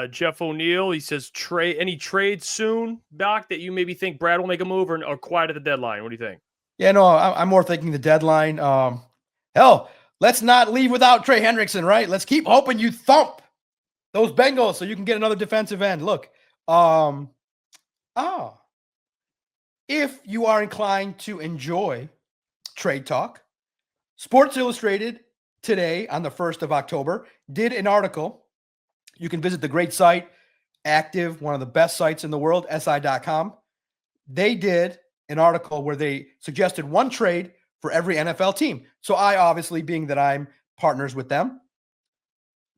Jeff O'Neill, he says, any trades soon, Doc, that you maybe think Brad will make a move or quiet at the deadline? What do you think? Yeah, no, I'm more thinking the deadline. Hell, let's not leave without Trey Hendrickson, right? Let's keep hoping you thump those Bengals so you can get another defensive end. Look, if you are inclined to enjoy trade talk, Sports Illustrated today on the 1st of October did an article. You can visit the great site, Active, one of the best sites in the world, si.com. They did an article where they suggested one trade for every NFL team. So I, obviously, being that I'm partners with them,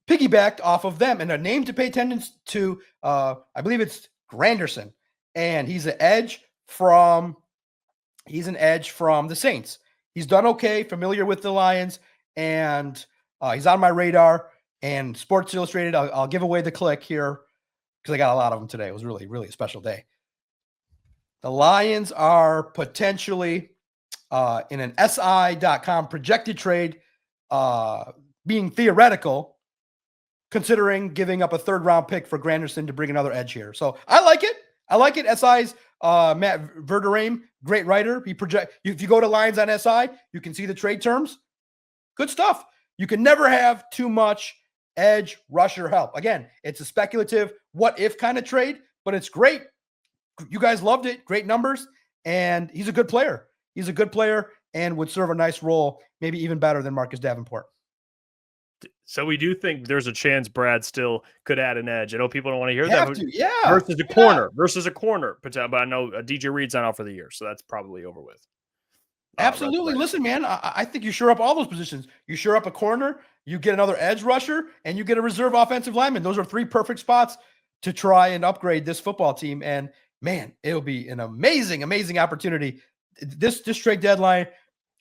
piggybacked off of them. And a name to pay attention to, I believe it's Granderson. And he's an edge from the Saints. He's done okay, familiar with the Lions, and he's on my radar. And Sports Illustrated, I'll give away the click here because I got a lot of them today. It was really, really a special day. The Lions are potentially in an SI.com projected trade, being theoretical, considering giving up a third-round pick for Granderson to bring another edge here. So I like it. SI's Matt Verderame, great writer. If you go to Lions on SI, you can see the trade terms. Good stuff. You can never have too much edge rusher help. Again, it's a speculative what-if kind of trade, but it's great. You guys loved it. Great numbers. And he's a good player. And would serve a nice role, maybe even better than Marcus Davenport. So we do think there's a chance Brad still could add an edge. I know people don't want to hear that. Versus a corner. But I know DJ Reed's not out for the year, so that's probably over with. Absolutely. Listen, man, I think you shore up all those positions. You shore up a corner, you get another edge rusher, and you get a reserve offensive lineman. Those are 3 perfect spots to try and upgrade this football team. And, man, it'll be an amazing, amazing opportunity. This trade deadline,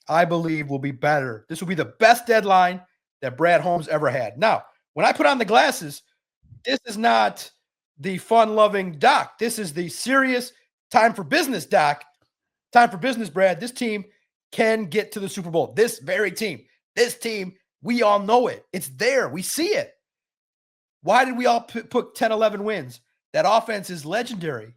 I believe, will be better. This will be the best deadline that Brad Holmes ever had. Now, when I put on the glasses, this is not the fun-loving Doc. This is the serious time for business, Doc. Time for business, Brad. This team can get to the Super Bowl. This very team. This team, we all know it. It's there. We see it. Why did we all put 10, 11 wins? That offense is legendary.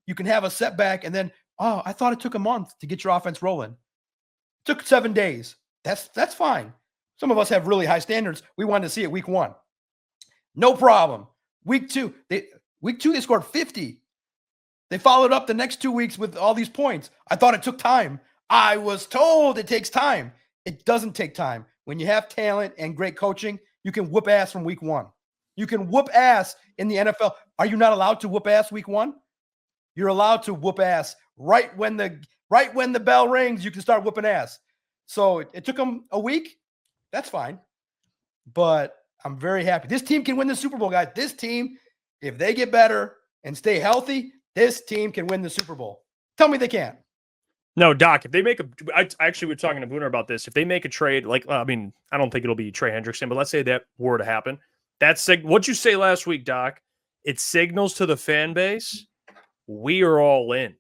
You can have a setback and then, I thought it took a month to get your offense rolling. It took 7 days. That's fine. Some of us have really high standards. We wanted to see it week 1. No problem. Week 2, they scored 50. They followed up the next 2 weeks with all these points. I thought it took time. I was told it takes time. It doesn't take time. When you have talent and great coaching, you can whoop ass from week 1. You can whoop ass in the NFL. Are you not allowed to whoop ass week 1? You're allowed to whoop ass right when the bell rings. You can start whooping ass. So it took them a week. That's fine. But I'm very happy. This team can win the Super Bowl, guys. This team, if they get better and stay healthy, this team can win the Super Bowl. Tell me they can't. No, Doc, if they make I actually was talking to Booner about this. If they make a trade, I don't think it'll be Trey Hendrickson, but let's say that were to happen. That's what you say last week, Doc. It signals to the fan base, we are all in.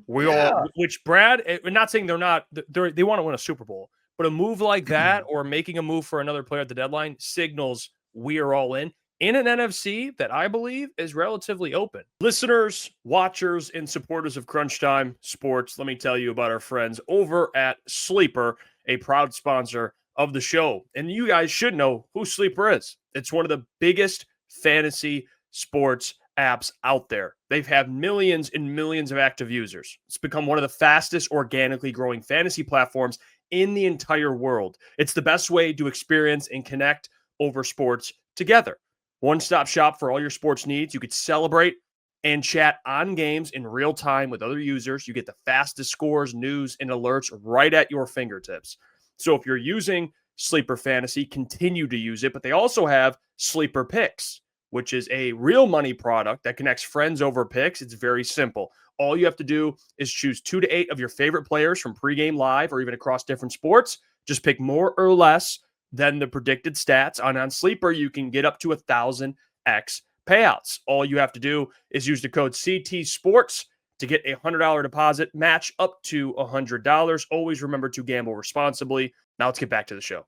Which Brad, we're not saying they want to win a Super Bowl, but a move like that or making a move for another player at the deadline signals we are all in an NFC that I believe is relatively open. Listeners, watchers, and supporters of Crunch Time Sports, let me tell you about our friends over at Sleeper, a proud sponsor of the show. And you guys should know who Sleeper is. It's one of the biggest fantasy sports apps out there. They've had millions and millions of active users. It's become one of the fastest organically growing fantasy platforms in the entire world. It's the best way to experience and connect over sports together. One-stop shop for all your sports needs. You could celebrate and chat on games in real time with other users. You get the fastest scores, news, and alerts right at your fingertips. So if you're using Sleeper Fantasy, continue to use it. But they also have Sleeper Picks, which is a real money product that connects friends over picks. It's very simple. All you have to do is choose 2 to 8 of your favorite players from pregame live or even across different sports. Just pick more or less than the predicted stats. On Sleeper, you can get up to 1,000x payouts. All you have to do is use the code CT Sports to get a $100 deposit match up to $100. Always remember to gamble responsibly. Now let's get back to the show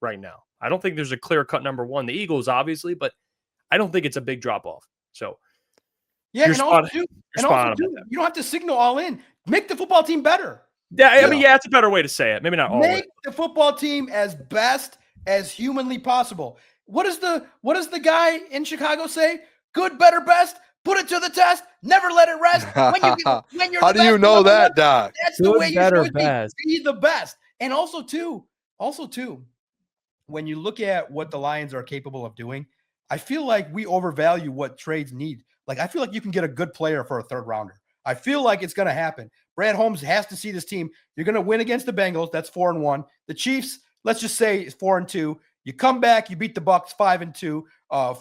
right now. I don't think there's a clear-cut number one. The Eagles, obviously, but I don't think it's a big drop off. So yeah, you're and also, spot, you don't have to signal all in. Make the football team better. Yeah, I mean, it's a better way to say it. Maybe not all. Make the football team as best as humanly possible. What does the guy in Chicago say? Good, better, best. Put it to the test. Never let it rest. When you're How do you know that, Doc? That's the way you should be the best. And also too, when you look at what the Lions are capable of doing, I feel like we overvalue what trades need. Like, I feel like you can get a good player for a third rounder. I feel like it's going to happen. Brad Holmes has to see this team. You're going to win against the Bengals. That's 4-1. The Chiefs, let's just say, is 4-2. You come back, you beat the Bucs 5-2,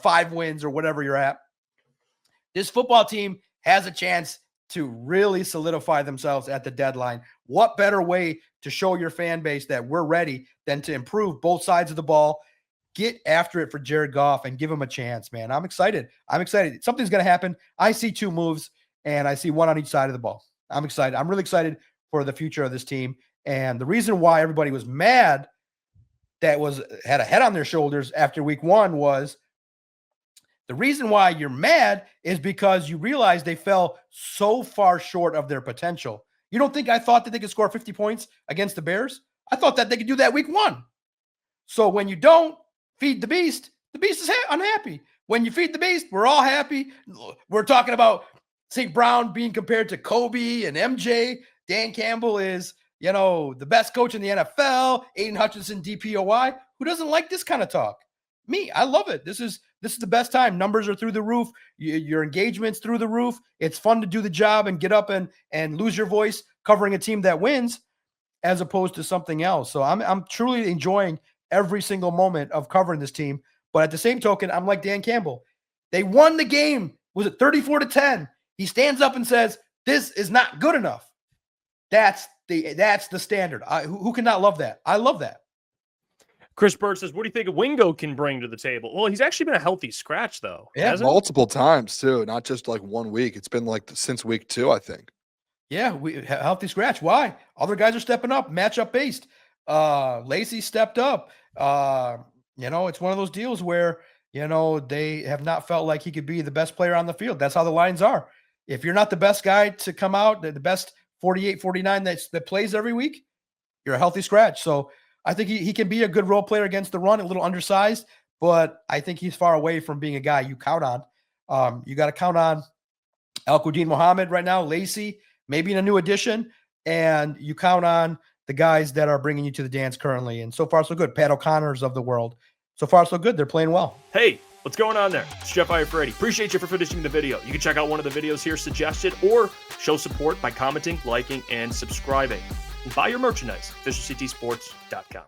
5 wins or whatever you're at. This football team has a chance to really solidify themselves at the deadline. What better way to show your fan base that we're ready than to improve both sides of the ball? Get after it for Jared Goff and give him a chance, man. I'm excited. Something's going to happen. I see 2 moves, and I see 1 on each side of the ball. I'm excited. I'm really excited for the future of this team. And the reason why everybody was mad had a head on their shoulders after week 1 was the reason why you're mad is because you realize they fell so far short of their potential. You don't think I thought that they could score 50 points against the Bears? I thought that they could do that week 1. So when you don't feed the beast is unhappy. When you feed the beast, we're all happy. We're talking about St. Brown being compared to Kobe and MJ. Dan Campbell is, the best coach in the NFL. Aiden Hutchinson, DPOY. Who doesn't like this kind of talk? Me, I love it. This is the best time. Numbers are through the roof. Your engagement's through the roof. It's fun to do the job and get up and lose your voice covering a team that wins as opposed to something else. So I'm truly enjoying every single moment of covering this team. But at the same token, I'm like Dan Campbell. They won the game. Was it 34-10? He stands up and says, this is not good enough. That's the standard. Who cannot love that? I love that. Chris Bird says, what do you think Wingo can bring to the table? Well, he's actually been a healthy scratch, though. Yeah, multiple times, too. Not just like 1 week. It's been like since week 2, I think. Yeah, healthy scratch. Why? Other guys are stepping up, matchup based. Lacey stepped up. It's one of those deals where, they have not felt like he could be the best player on the field. That's how the Lions are. If you're not the best guy to come out, the best 48, 49 that plays every week, you're a healthy scratch. So I think he can be a good role player against the run, a little undersized, but I think he's far away from being a guy you count on. You got to count on Al-Quadin Muhammad right now, Lacey, maybe in a new addition, and you count on the guys that are bringing you to the dance currently. And so far, so good. Pat O'Connor's of the world. So far, so good. They're playing well. Hey, what's going on there? It's Jeff Iafrate. Appreciate you for finishing the video. You can check out one of the videos here suggested or show support by commenting, liking, and subscribing. And buy your merchandise, officialctsports.com.